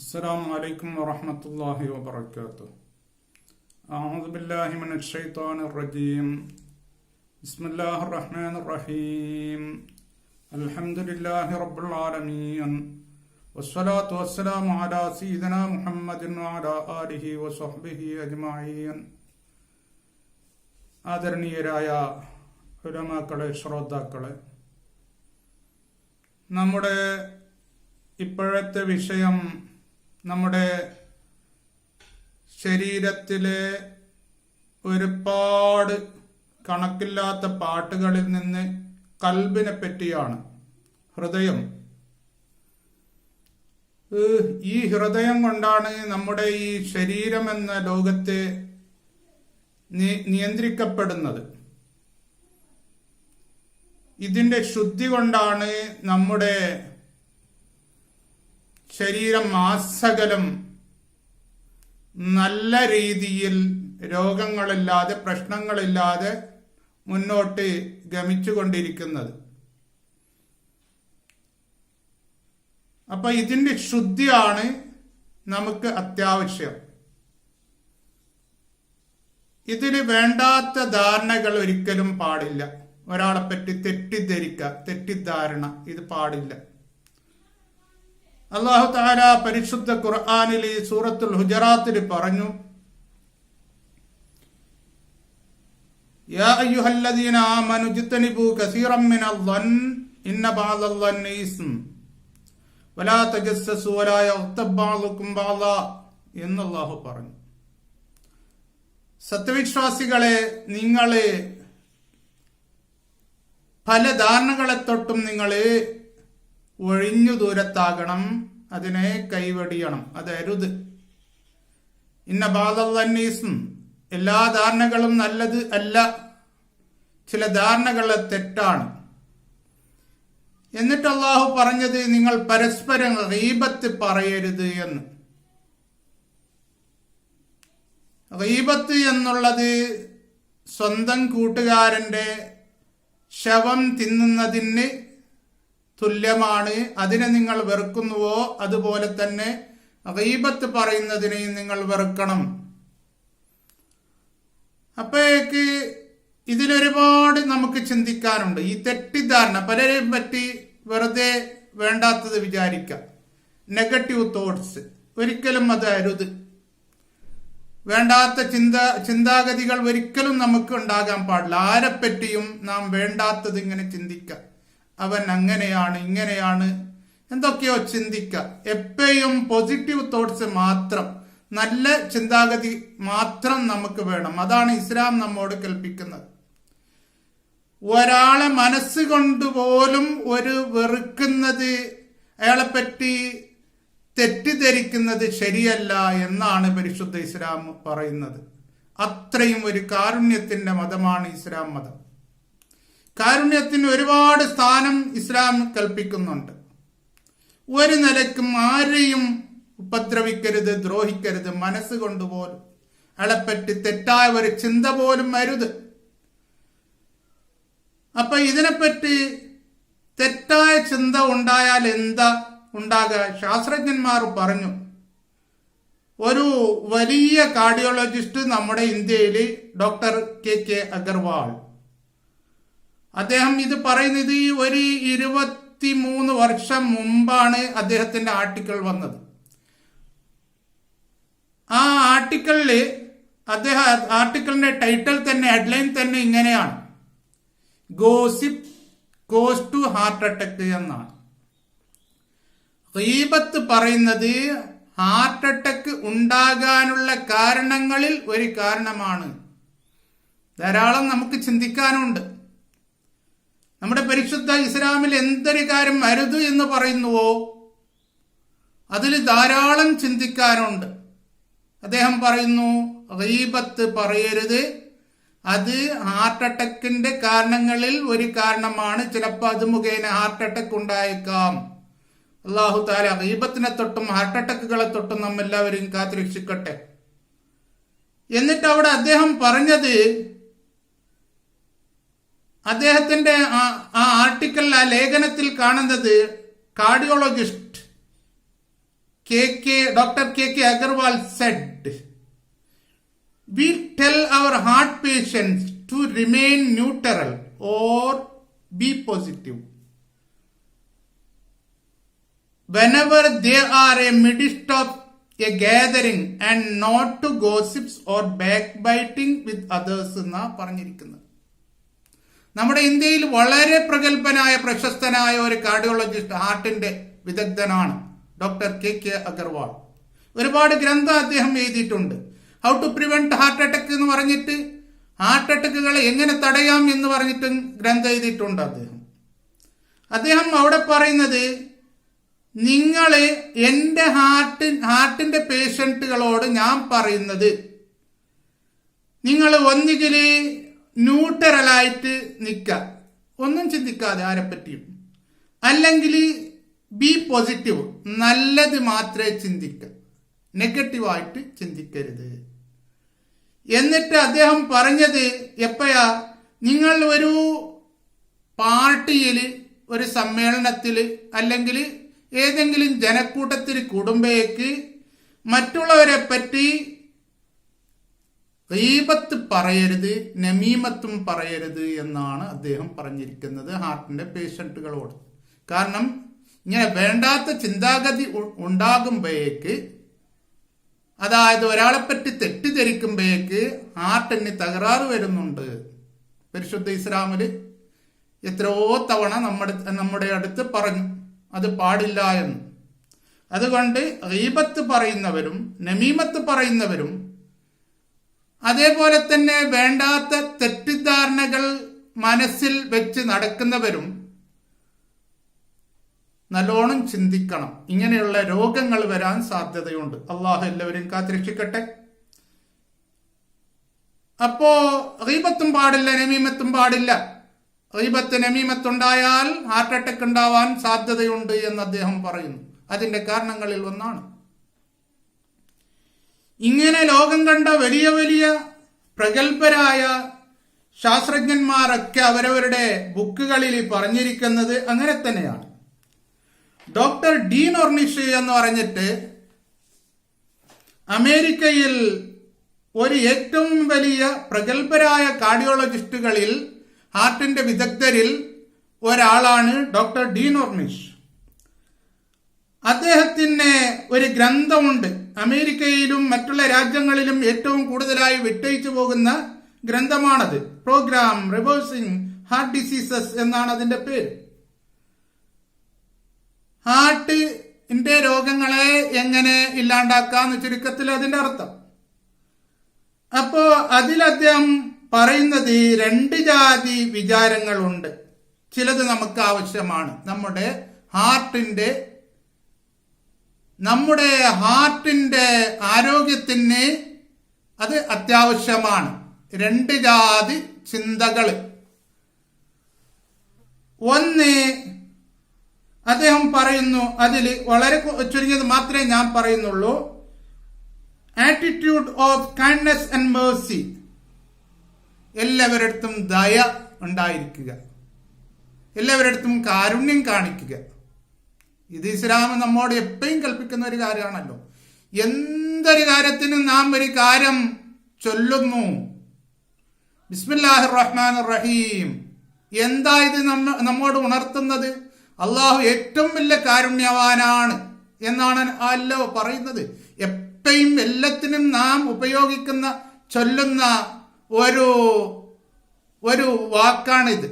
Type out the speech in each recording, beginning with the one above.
السلام عليكم ورحمة الله وبركاته. أعوذ بالله من الشيطان الرجيم. بسم الله الرحمن الرحيم. الحمد لله رب العالمين. والصلاة والسلام على سيدنا محمد وعلى آله وصحبه أجمعين. ആദരണീയരായ ഉലമാക്കളെ, ശ്രോതാക്കളെ, നമ്മുടെ ഇപ്പോഴത്തെ വിഷയം നമ്മുടെ ശരീരത്തിലെ ഒരുപാട് കണക്കില്ലാത്ത പാട്ടുകളിൽ നിന്ന് കൽബിനെ പറ്റിയാണ്. ഹൃദയം. ഈ ഹൃദയം കൊണ്ടാണ് നമ്മുടെ ഈ ശരീരം എന്ന ലോകത്തെ നിയന്ത്രിക്കപ്പെടുന്നത്. ഇതിന്റെ ശുദ്ധി കൊണ്ടാണ് നമ്മുടെ ശരീരം ആസകലം നല്ല രീതിയിൽ രോഗങ്ങളില്ലാതെ പ്രശ്നങ്ങളില്ലാതെ മുന്നോട്ട് ഗമിച്ചുകൊണ്ടിരിക്കുന്നത്. അപ്പൊ ഇതിന്റെ ശുദ്ധിയാണ് നമുക്ക് അത്യാവശ്യം. ഇതിന് വേണ്ടാത്ത ധാരണകൾ ഒരിക്കലും പാടില്ല. ഒരാളെ പറ്റി തെറ്റിദ്ധാരണ ഇത് പാടില്ല. അല്ലാഹു തആല പരിശുദ്ധ ഖുർആനിൽ സൂറത്തുൽ ഹുജറാത്തിൽ പറഞ്ഞു, യാ അയ്യുഹല്ലദീന ആമനു ജ്തനിബു കസീറൻ മിനൽ ളൻ ഇന്ന ബഅദൽ ളന്നി ഇസ്ം വലാ തജസ്സസു വലാ യഗ്തബ് ബഅദുകും ബഅദ എന്ന് അല്ലാഹു പറഞ്ഞു. സത്യവിശ്വാസികളെ, നിങ്ങള് പല ധാരണകളെ തൊട്ടും നിങ്ങള് ഒഴിഞ്ഞു ദൂരത്താകണം, അതിനെ കൈവടിയണം, അതരുത്. ഇന്ന ബഅദൽ ളന്നി ഇസ്ം, എല്ലാ ധാരണകളും നല്ലത് അല്ല, ചില ധാരണകൾ തെറ്റാണ്. എന്നിട്ട് അല്ലാഹു പറഞ്ഞത് നിങ്ങൾ പരസ്പരം ഗീബത്ത് പറയരുത് എന്ന്. ഗീബത്ത് എന്നുള്ളത് സ്വന്തം കൂട്ടുകാരന്റെ ശവം തിന്നുന്നതിന് തുല്യമാണ്. അതിനെ നിങ്ങൾ വെറുക്കുന്നുവോ അതുപോലെ തന്നെ ഗീബത്ത് പറയുന്നതിനെയും നിങ്ങൾ വെറുക്കണം. അപ്പോഴേക്ക് ഇതിലൊരുപാട് നമുക്ക് ചിന്തിക്കാനുണ്ട്. ഈ തെറ്റിദ്ധാരണ പലരെയും പറ്റി വെറുതെ വേണ്ടാത്തത് വിചാരിക്കാം. നെഗറ്റീവ് തോട്ട്സ് ഒരിക്കലും അത് അരുത്. വേണ്ടാത്ത ചിന്താഗതികൾ ഒരിക്കലും നമുക്ക് ഉണ്ടാകാൻ പാടില്ല. ആരെപ്പറ്റിയും നാം വേണ്ടാത്തത് ഇങ്ങനെ ചിന്തിക്കാം. അവൻ അങ്ങനെയാണ്, ഇങ്ങനെയാണ്, എന്തൊക്കെയോ ചിന്തിക്കാം. എപ്പോഴും പോസിറ്റീവ് തോട്ട്സ് മാത്രം, നല്ല ചിന്താഗതി മാത്രം നമുക്ക് വേണം. അതാണ് ഇസ്ലാം നമ്മോട് കൽപ്പിക്കുന്നത്. ഒരാളെ മനസ്സുകൊണ്ട് പോലും ഒരു വെറുക്കുന്നത്, അയാളെപ്പറ്റി തെറ്റിദ്ധരിക്കുന്നത് ശരിയല്ല എന്നാണ് പരിശുദ്ധ ഇസ്ലാം പറയുന്നത്. അത്രയും ഒരു കാരുണ്യത്തിന്റെ മതമാണ് ഇസ്ലാം മതം. കാരുണ്യത്തിന് ഒരുപാട് സ്ഥാനം ഇസ്ലാം കൽപ്പിക്കുന്നുണ്ട്. ഒരു നിലയ്ക്കും ആരെയും ഉപദ്രവിക്കരുത്, ദ്രോഹിക്കരുത്. മനസ്സുകൊണ്ട് പോലും അയാളെപ്പറ്റി തെറ്റായ ഒരു ചിന്ത പോലും അരുത്. അപ്പൊ ഇതിനെപ്പറ്റി തെറ്റായ ചിന്ത ഉണ്ടായാൽ എന്താ ഉണ്ടാകുക? ശാസ്ത്രജ്ഞന്മാർ പറഞ്ഞു. ഒരു വലിയ കാർഡിയോളജിസ്റ്റ് നമ്മുടെ ഇന്ത്യയിൽ ഡോക്ടർ കെ അഗർവാൾ, അദ്ദേഹം ഇത് പറയുന്നത് ഒരു 23 വർഷം മുമ്പാണ് അദ്ദേഹത്തിന്റെ ആർട്ടിക്കിൾ വന്നത്. ആ ആർട്ടിക്കിളിന്റെ ടൈറ്റിൽ തന്നെ, ഹെഡ്ലൈൻ തന്നെ ഇങ്ങനെയാണ്, gossip cause to heart attack എന്നാണ്. ഗീബത്ത് പറയുന്നത് ഹാർട്ട് അറ്റാക്ക് ഉണ്ടാകാനുള്ള കാരണങ്ങളിൽ ഒരു കാരണമാണ്. ധാരാളം നമുക്ക് ചിന്തിക്കാനുണ്ട്. നമ്മുടെ പരിശുദ്ധ ഇസ്ലാമിൽ എന്തൊരു കാര്യം അരുത് എന്ന് പറയുന്നുവോ അതിൽ ധാരാളം ചിന്തിക്കാനുണ്ട്. അദ്ദേഹം പറയുന്നു, ഗീബത്ത് പറയരുത്, അത് ഹാർട്ട് അറ്റാക്കിന്റെ കാരണങ്ങളിൽ ഒരു കാരണമാണ്. ചിലപ്പോൾ അത് മുഖേന ഹാർട്ട് അറ്റാക്ക് ഉണ്ടായേക്കാം. അല്ലാഹു തആല ഗീബത്തിനെ തൊട്ടും ഹാർട്ട് അറ്റാക്കുകളെ തൊട്ടും നമ്മെല്ലാവരെയും കാത്തുരക്ഷിക്കട്ടെ. എന്നിട്ട് അവിടെ അദ്ദേഹം പറഞ്ഞത്, അദ്ദേഹത്തിന്റെ ആ ആർട്ടിക്കിൾ, ആ ലേഖനത്തിൽ കാണുന്നത് cardiologist Dr. K.K. Agarwal said, we tell our heart patients to remain neutral or be positive whenever they are a midst of a gathering and not to gossips or backbiting with others എന്നാ പറഞ്ഞിരിക്കുന്നത്. നമ്മുടെ ഇന്ത്യയിൽ വളരെ പ്രഗത്ഭനായ പ്രശസ്തനായ ഒരു cardiologist, ഹാർട്ടിന്റെ വിദഗ്ധനാണ് doctor KK Agarwal. ഒരുപാട് ഗ്രന്ഥം അദ്ദേഹം എഴുതിയിട്ടുണ്ട്. How to prevent heart attack എന്ന് പറഞ്ഞിട്ട്, ഹാർട്ട് അറ്റാക്കുകളെ എങ്ങനെ തടയാം എന്ന് പറഞ്ഞിട്ട് ഗ്രന്ഥം എഴുതിയിട്ടുണ്ട് അദ്ദേഹം അവിടെ പറയുന്നത്, നിങ്ങൾ എൻ്റെ ഹാർട്ടിന്റെ പേഷ്യന്റുകളോട് ഞാൻ പറയുന്നത്, നിങ്ങൾ ഒന്നുകിൽ ന്യൂട്രലായിട്ട് നിൽക്കുക, ഒന്നും ചിന്തിക്കാതെ ആരെപ്പറ്റിയും, അല്ലെങ്കിൽ ബി പോസിറ്റീവ്, നല്ലത് മാത്രമേ ചിന്തിക്കുക, നെഗറ്റീവായിട്ട് ചിന്തിക്കരുത്. എന്നിട്ട് അദ്ദേഹം പറഞ്ഞത് എപ്പോഴാ, നിങ്ങൾ ഒരു പാർട്ടിയിൽ, ഒരു സമ്മേളനത്തിൽ, അല്ലെങ്കിൽ ഏതെങ്കിലും ജനക്കൂട്ടത്തിൽ കൂടുമ്പോഴേക്ക് മറ്റുള്ളവരെ പറ്റി ഗീബത്ത് പറയരുത്, നമീമത്തും പറയരുത് എന്നാണ് അദ്ദേഹം പറഞ്ഞിരിക്കുന്നത് ഹാർട്ടിന്റെ പേഷ്യന്റുകളോട്. കാരണം ഇങ്ങനെ വേണ്ടാത്ത ചിന്താഗതി ഉണ്ടാകുമ്പോഴേക്ക്, അതായത് ഒരാളെപ്പറ്റി തെറ്റിദ്ധരിക്കുമ്പോഴേക്ക് ഹാർട്ടിന് തകരാറ് വരുന്നുണ്ട്. പരിശുദ്ധ ഇസ്ലാമിൽ എത്രയോ തവണ നമ്മുടെ അടുത്ത് പറഞ്ഞു അത് പാടില്ല എന്ന്. അതുകൊണ്ട് ഗീബത്ത് പറയുന്നവരും നമീമത്ത് പറയുന്നവരും അതേപോലെ തന്നെ വേണ്ടാത്ത തെറ്റിദ്ധാരണകൾ മനസ്സിൽ വെച്ച് നടക്കുന്നവരും നല്ലോണം ചിന്തിക്കണം. ഇങ്ങനെയുള്ള രോഗങ്ങൾ വരാൻ സാധ്യതയുണ്ട്. അള്ളാഹു എല്ലാവരും കാത്തിരക്ഷിക്കട്ടെ. അപ്പോ ഗീബത്തും പാടില്ല, നമീമത്തും പാടില്ല. ഗീബത്ത് നമീമത്തുണ്ടായാൽ ഹാർട്ട് അറ്റാക്ക് ഉണ്ടാവാൻ സാധ്യതയുണ്ട് എന്ന് അദ്ദേഹം പറയുന്നു. അതിന്റെ കാരണങ്ങളിൽ ഒന്നാണ്. ഇങ്ങനെ ലോകം കണ്ട വലിയ വലിയ പ്രഗത്ഭരായ ശാസ്ത്രജ്ഞന്മാരൊക്കെ അവരവരുടെ ബുക്കുകളിൽ പറഞ്ഞിരിക്കുന്നത് അങ്ങനെ തന്നെയാണ്. ഡോക്ടർ ഡീൻ ഓർണിഷ് എന്ന് പറഞ്ഞിട്ട് അമേരിക്കയിൽ ഒരു ഏറ്റവും വലിയ പ്രഗത്ഭരായ കാർഡിയോളജിസ്റ്റുകളിൽ, ഹാർട്ടിന്റെ വിദഗ്ധരിൽ ഒരാളാണ് ഡോക്ടർ ഡീൻ ഓർണിഷ്. അദ്ദേഹത്തിന് ഒരു ഗ്രന്ഥമുണ്ട്. അമേരിക്കയിലും മറ്റുള്ള രാജ്യങ്ങളിലും ഏറ്റവും കൂടുതലായി വിറ്റഴിച്ചു പോകുന്ന ഗ്രന്ഥമാണത്. പ്രോഗ്രാം റിവേഴ്സിംഗ് ഹാർട്ട് ഡിസീസസ് എന്നാണ് അതിന്റെ പേര്. ഹാർട്ടിന്റെ രോഗങ്ങളെ എങ്ങനെ ഇല്ലാണ്ടാക്കാന്ന് ചുരുക്കത്തിൽ അതിന്റെ അർത്ഥം. അപ്പോ അതിൽ അദ്ദേഹം പറയുന്നത് 2 ജാതി വിചാരങ്ങളുണ്ട്. ചിലത് നമുക്ക് ആവശ്യമാണ്. നമ്മുടെ ഹാർട്ടിന്റെ ആരോഗ്യത്തിന് അത് അത്യാവശ്യമാണ്. 2 ജാതി ചിന്തകൾ. ഒന്ന് അദ്ദേഹം പറയുന്നു, അതിൽ വളരെ ചുരുങ്ങിയത് മാത്രമേ ഞാൻ പറയുന്നുള്ളൂ. Attitude of kindness and mercy. എല്ലാവരടുത്തും ദയ ഉണ്ടായിരിക്കുക, എല്ലാവരടുത്തും കാരുണ്യം കാണിക്കുക. ഇത് ഇസ്ലാം നമ്മോട് എപ്പോഴും കൽപ്പിക്കുന്ന ഒരു കാര്യമാണല്ലോ. എന്തൊരു കാര്യത്തിനും നാം ഒരു കാര്യം ചൊല്ലുന്നു, ബിസ്മില്ലാഹിർ റഹ്മാനിർ റഹീം. എന്താ ഇത് നമ്മോട് ഉണർത്തുന്നത്? അള്ളാഹു ഏറ്റവും വലിയ കാരുണ്യവാനാണ് എന്നാണ് അല്ലോ പറയുന്നത്. എപ്പോഴും എല്ലാത്തിനും നാം ഉപയോഗിക്കുന്ന, ചൊല്ലുന്ന ഒരു വാക്കാണിത്.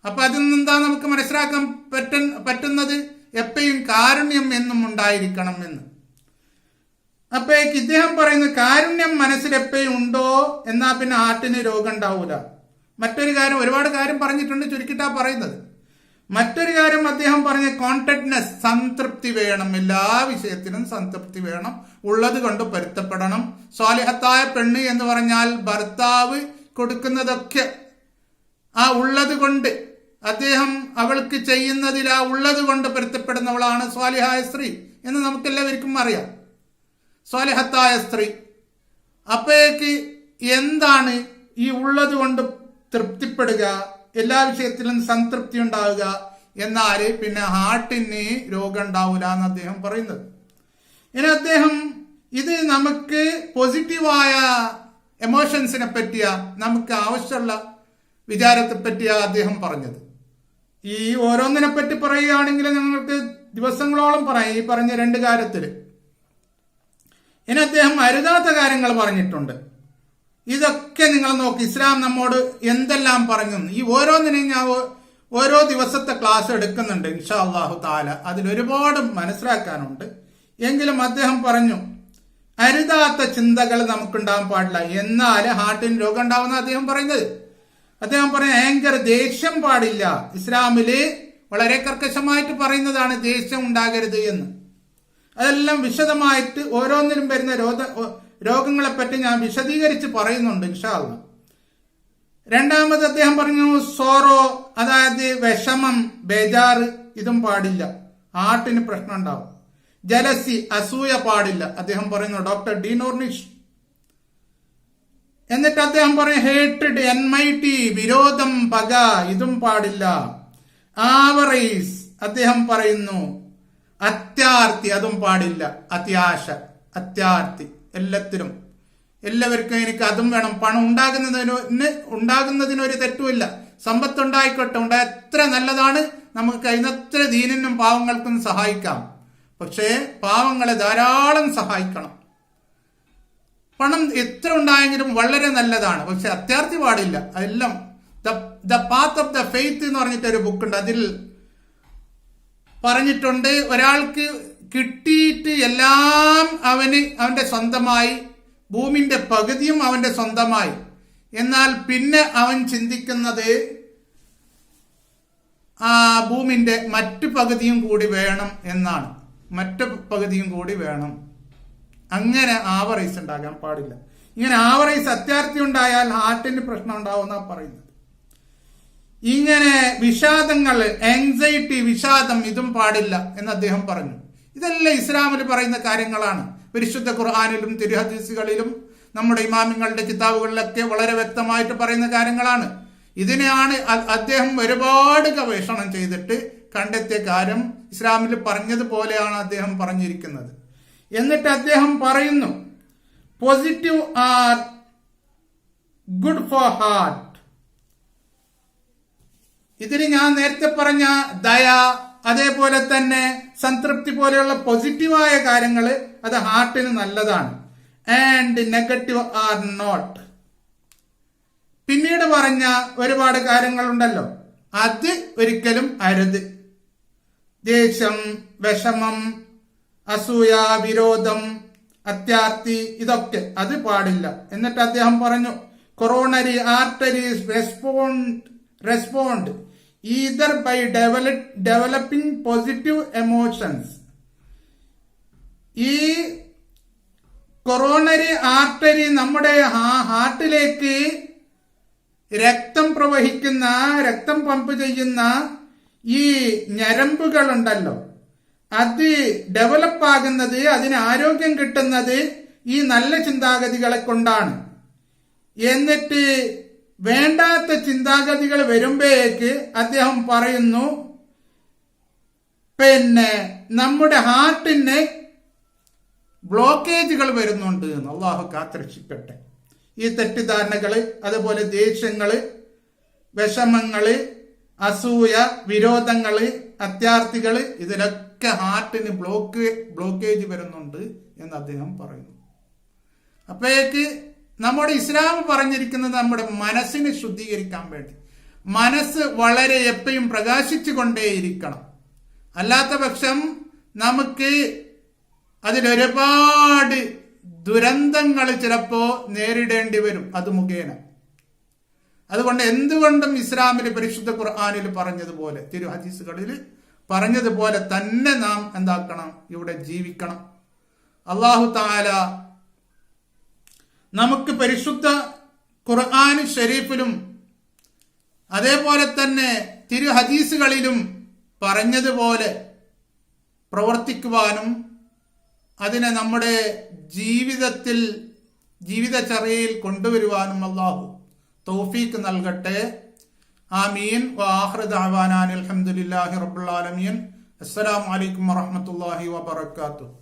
അപ്പൊ അതിൽ നിന്നെന്താ നമുക്ക് മനസ്സിലാക്കാൻ പറ്റുന്നത്? എപ്പോഴും കാരുണ്യം എന്നും ഉണ്ടായിരിക്കണം എന്ന്. അപ്പോഴേക്ക് ഇദ്ദേഹം പറയുന്നത്, കാരുണ്യം മനസ്സിൽ എപ്പോഴും ഉണ്ടോ എന്നാ പിന്നെ ഹാർട്ടിന് രോഗം ഉണ്ടാവൂല. മറ്റൊരു കാര്യം, ഒരുപാട് കാര്യം പറഞ്ഞിട്ടുണ്ട്, ചുരുക്കിട്ടാ പറയുന്നത്. മറ്റൊരു കാര്യം അദ്ദേഹം പറഞ്ഞ കോണ്ടന്റ്നെസ്, സംതൃപ്തി വേണം. എല്ലാ വിഷയത്തിനും സംതൃപ്തി വേണം. ഉള്ളത് കൊണ്ട് പൊരുത്തപ്പെടണം. സ്വാലിഹത്തായ പെണ്ണ് എന്ന് പറഞ്ഞാൽ ഭർത്താവ് കൊടുക്കുന്നതൊക്കെ ആ ഉള്ളത് കൊണ്ട്, അദ്ദേഹം അവൾക്ക് ചെയ്യുന്നതിൽ ആ ഉള്ളത് കൊണ്ട് പൊരുത്തപ്പെടുന്നവളാണ് സ്വാലിഹായ സ്ത്രീ എന്ന് നമുക്കെല്ലാവർക്കും അറിയാം. സ്വാലിഹത്തായ സ്ത്രീ. അപ്പോഴേക്ക് എന്താണ് ഈ ഉള്ളത് കൊണ്ട് തൃപ്തിപ്പെടുക, എല്ലാ വിഷയത്തിലും സംതൃപ്തി ഉണ്ടാവുക, എന്നാൽ പിന്നെ ഹാർട്ടിന് രോഗം ഉണ്ടാവില്ല എന്ന് അദ്ദേഹം പറയുന്നത്. ഇനി അദ്ദേഹം ഇത് നമുക്ക് പോസിറ്റീവായ എമോഷൻസിനെ പറ്റിയ നമുക്ക് ആവശ്യമുള്ള വിചാരത്തെ പറ്റിയാ അദ്ദേഹം പറഞ്ഞത്. ഈ ഓരോന്നിനെ പറ്റി പറയുകയാണെങ്കിൽ ഞങ്ങൾക്ക് ദിവസങ്ങളോളം പറയാം ഈ പറഞ്ഞ രണ്ട് കാര്യത്തിൽ. ഇനി അദ്ദേഹം അരുതാത്ത കാര്യങ്ങൾ പറഞ്ഞിട്ടുണ്ട്. ഇതൊക്കെ നിങ്ങൾ നോക്കി ഇസ്ലാം നമ്മോട് എന്തെല്ലാം പറഞ്ഞു. ഈ ഓരോന്നിനെയും ഞാൻ ഓരോ ദിവസത്തെ ക്ലാസ് എടുക്കുന്നുണ്ട് ഇൻഷാ അല്ലാഹു തആല. അതിലൊരുപാട് മനസ്സിലാക്കാനുണ്ട്. എങ്കിലും അദ്ദേഹം പറഞ്ഞു അരുതാത്ത ചിന്തകൾ നമുക്കുണ്ടാകാൻ പാടില്ല, എന്നാൽ ഹാർട്ടിന് രോഗം ഉണ്ടാവുന്ന അദ്ദേഹം പറയുന്നത്. അദ്ദേഹം പറഞ്ഞ ആങ്കർ, ദേഷ്യം പാടില്ല. ഇസ്ലാമില് വളരെ കർക്കശമായിട്ട് പറയുന്നതാണ് ദേഷ്യം ഉണ്ടാകരുത് എന്ന്. അതെല്ലാം വിശദമായിട്ട് ഓരോന്നിനും വരുന്ന രോഗങ്ങളെ പറ്റി ഞാൻ വിശദീകരിച്ച് പറയുന്നുണ്ട് ഇൻഷാ അല്ലാഹ്. രണ്ടാമത് അദ്ദേഹം പറഞ്ഞു സോറോ, അതായത് വിഷമം, ബേജാറ്, ഇതും പാടില്ല, ഹാർട്ടിന് പ്രശ്നം ഉണ്ടാവും. ജലസി, അസൂയ പാടില്ല. അദ്ദേഹം പറയുന്നു ഡോക്ടർ ഡീനോർണിഷ്. എന്നിട്ട് അദ്ദേഹം പറയും ഹേറ്റഡ്, എൻമൈറ്റി, വിരോധം, പക, ഇതും പാടില്ല. ആവറൈസ്, അദ്ദേഹം പറയുന്നു അത്യാർത്തി, അതും പാടില്ല. അത്യാശ, അത്യാർത്തി, എല്ലാവർക്കും എനിക്ക് അതും വേണം. പണം ഉണ്ടാകുന്നതിന് ഒരു തെറ്റുമില്ല. സമ്പത്ത് ഉണ്ടായിക്കോട്ടെ, എത്ര നല്ലതാണ്. നമുക്ക് കഴിയുന്നത്ര ദീനിനും പാവങ്ങൾക്കും സഹായിക്കാം. പക്ഷേ പാവങ്ങളെ ധാരാളം സഹായിക്കണം. പണം എത്ര ഉണ്ടായെങ്കിലും വളരെ നല്ലതാണ്, പക്ഷെ അത്യാർത്തി പാടില്ല. അതെല്ലാം the path of the faith എന്ന് പറഞ്ഞിട്ട് ഒരു ബുക്കുണ്ട്. അതിൽ പറഞ്ഞിട്ടുണ്ട് ഒരാൾക്ക് കിട്ടിയിട്ട് എല്ലാം അവന്റെ സ്വന്തമായി, ഭൂമിന്റെ പകുതിയും അവന്റെ സ്വന്തമായി, എന്നാൽ പിന്നെ അവൻ ചിന്തിക്കുന്നത് ആ ഭൂമിന്റെ മറ്റു പകുതിയും കൂടി വേണം എന്നാണ്. മറ്റു പകുതിയും കൂടി വേണം. അങ്ങനെ ആവറേസ് ഉണ്ടാകാൻ പാടില്ല. ഇങ്ങനെ ആവറേസ് അത്യാർത്തി ഉണ്ടായാൽ ഹാർട്ടിന് പ്രശ്നം ഉണ്ടാവുന്ന പറയുന്നത്. ഇങ്ങനെ വിഷാദങ്ങൾ, ആങ്സൈറ്റി, വിഷാദം, ഇതും പാടില്ല എന്ന് അദ്ദേഹം പറഞ്ഞു. ഇതെല്ലാം ഇസ്ലാമിൽ പറയുന്ന കാര്യങ്ങളാണ്. പരിശുദ്ധ ഖുർആനിലും തിരുഹദീസുകളിലും നമ്മുടെ ഇമാമിങ്ങളുടെ കിതാബുകളിലൊക്കെ വളരെ വ്യക്തമായിട്ട് പറയുന്ന കാര്യങ്ങളാണ്. ഇതിനെയാണ് അദ്ദേഹം ഒരുപാട് ഗവേഷണം ചെയ്തിട്ട് കണ്ടെത്തിയ കാര്യം. ഇസ്ലാമിൽ പറഞ്ഞതുപോലെയാണ് അദ്ദേഹം പറഞ്ഞിരിക്കുന്നത്. എന്നിട്ട് അദ്ദേഹം പറയുന്നു positive are good for heart. ഇതിന് ഞാൻ നേരത്തെ പറഞ്ഞ ദയ, അതേപോലെ തന്നെ സംതൃപ്തി പോലെയുള്ള പോസിറ്റീവായ കാര്യങ്ങൾ അത് ഹാർട്ടിന് നല്ലതാണ്. And negative are not. പിന്നീട് പറഞ്ഞ ഒരുപാട് കാര്യങ്ങളുണ്ടല്ലോ, അത് ഒരിക്കലും അരുത്. ദേഷ്യം, വിഷമം, അസൂയ, വിരോധം, അത്യാർത്തി, ഇതൊക്കെ അത് പാടില്ല. എന്നിട്ട് അദ്ദേഹം പറഞ്ഞു coronary arteries respond either by developing positive emotions. ഈ കൊറോണറി ആർട്ടറി നമ്മുടെ ഹാർട്ടിലേക്ക് രക്തം പ്രവഹിക്കുന്ന, രക്തം പമ്പ് ചെയ്യുന്ന ഈ ഞരമ്പുകളുണ്ടല്ലോ, അത് ഡെവലപ്പ് ആകുന്നത്, അതിന് ആരോഗ്യം കിട്ടുന്നത് ഈ നല്ല ചിന്താഗതികളെ കൊണ്ടാണ്. എന്നിട്ട് വേണ്ടാത്ത ചിന്താഗതികൾ വരുമ്പോഴേക്ക് അദ്ദേഹം പറയുന്നു പിന്നെ നമ്മുടെ ഹാർട്ടിന് ബ്ലോക്കേജുകൾ വരുന്നുണ്ട്. അല്ലാഹു കാത്തുരക്ഷിക്കട്ടെ. ഈ തെറ്റിദ്ധാരണകള്, അതുപോലെ ദേഷ്യങ്ങള്, വിഷമങ്ങള്, അസൂയ, വിരോധങ്ങള്, അത്യാർത്തികള്, ഇതിലൊക്കെ ഹാർട്ടിന് ബ്ലോക്കേജ് വരുന്നുണ്ട് എന്ന് അദ്ദേഹം പറയുന്നു. അപ്പോഴേക്ക് നമ്മുടെ ഇസ്ലാം പറഞ്ഞിരിക്കുന്നത് നമ്മുടെ മനസ്സിനെ ശുദ്ധീകരിക്കാൻ വേണ്ടി. മനസ്സ് വളരെ എപ്പോഴും പ്രകാശിച്ചു കൊണ്ടേയിരിക്കണം. അല്ലാത്ത പക്ഷം നമുക്ക് അതിലൊരുപാട് ദുരന്തങ്ങൾ ചിലപ്പോ നേരിടേണ്ടി വരും അത് മുഖേന. അതുകൊണ്ട് എന്തുകൊണ്ടും ഇസ്ലാമിൽ പരിശുദ്ധ ഖുർആനിൽ പറഞ്ഞതുപോലെ, തിരു ഹദീസുകളിൽ പറഞ്ഞതുപോലെ തന്നെ നാം എന്താക്കണം, ഇവിടെ ജീവിക്കണം. അല്ലാഹു തആല നമുക്ക് പരിശുദ്ധ ഖുർആൻ ഷരീഫിലും അതേപോലെ തന്നെ തിരു ഹദീസുകളിലും പറഞ്ഞതുപോലെ പ്രവർത്തിക്കുവാനും അതിനെ നമ്മുടെ ജീവിതചര്യയിൽ കൊണ്ടുവരുവാനും അല്ലാഹു തൗഫീഖ് നൽകട്ടെ. ആമീൻ. വആഖിറു ദഅവാനാ അൽഹംദുലില്ലാഹി റബ്ബിൽ ആലമീൻ. അസ്സലാമു അലൈക്കും വറഹ്മത്തുള്ളാഹി വബറകാതുഹു.